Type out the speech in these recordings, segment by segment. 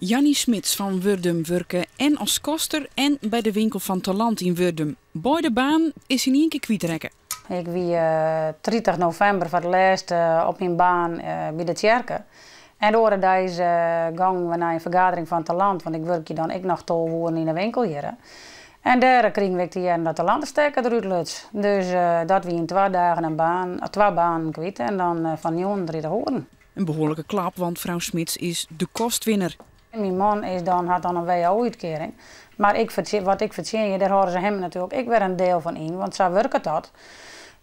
Jannie Smits van Wurdum werken en als koster en bij de winkel van Talent in Wurdum. Bij de baan is hij niet een keer kwijtrekken. Ik wie 30 november voor het laatst op mijn baan bij de kerken. En door deze gang we naar een vergadering van Talent, want ik werk je dan nog tolwoorden in de winkel hier. En daar kregen we hier dat Talentenstekker eruit luts. Dus dat we in 2 dagen een baan, 2 banen kwijt en dan van jongen 30 horen. Een behoorlijke klap, want vrouw Smits is de kostwinner. Mijn man had dan een WO-uitkering. Maar wat ik verzin, daar horen ze hem natuurlijk ik weer een deel van in, want zo werkt dat.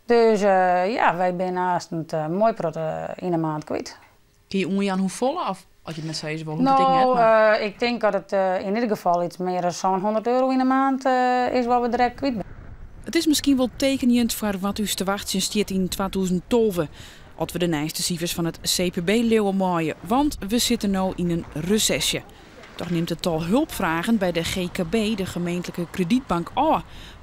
Dus wij zijn naast het mooi in een maand kwijt. Kun je onjaan hoe volle of als je het net zei, hoe ik denk dat het in ieder geval iets meer dan zo'n €100 in de maand is wat we direct kwijt zijn. Het is misschien wel tekenend voor wat u te wachten stiert in 2012. Als we de nieuwste cijfers van het CPB leeuwen maaien, want we zitten nu in een recessie. Toch neemt het tal hulpvragen bij de GKB, de gemeentelijke kredietbank,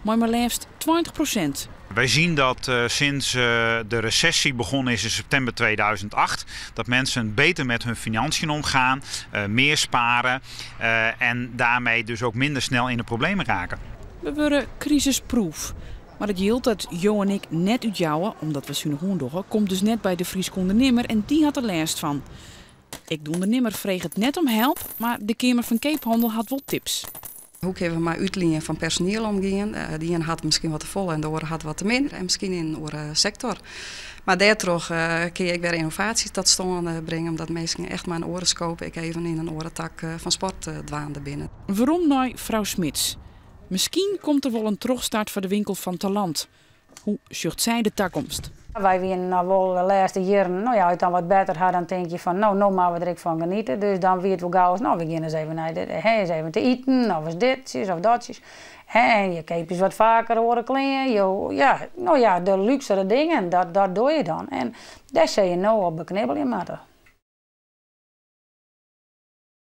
maar liefst 20%. Wij zien dat sinds de recessie begonnen is in september 2008... dat mensen beter met hun financiën omgaan, meer sparen en daarmee dus ook minder snel in de problemen raken. We worden crisisproof. Maar het yield dat Jo en ik net uitjouwen, omdat we Sunehoorn doggen, komt dus net bij de Frieske ondernemer en die had er last van. Ik de ondernemer vreeg het net om help, maar de Kamer van Keephandel had wel tips. Hoe kunnen we maar uitlijnen van personeel omgaan? Die een had misschien wat te vol en de andere had wat te minder. En misschien in een andere sector. Maar daardoor kun je weer innovaties tot stand brengen. Omdat mensen echt maar een orenscope ik even in een orentak van sport dwaande binnen. Waarom nou vrouw Smits? Misschien komt er wel een terugstart voor de winkel van Talent. Hoe zucht zij de toekomst? Wij zijn wel de laatste jaren, als je het dan wat beter had, dan denk je van, nou maar we er ook van genieten. Dus dan weet we gauw, we beginnen eens even, eens even te eten, of eens ditjes of datjes. En je keep eens wat vaker horen klinken. De luxere dingen, dat doe je dan. En daar zie je nou op beknibbelen, matten.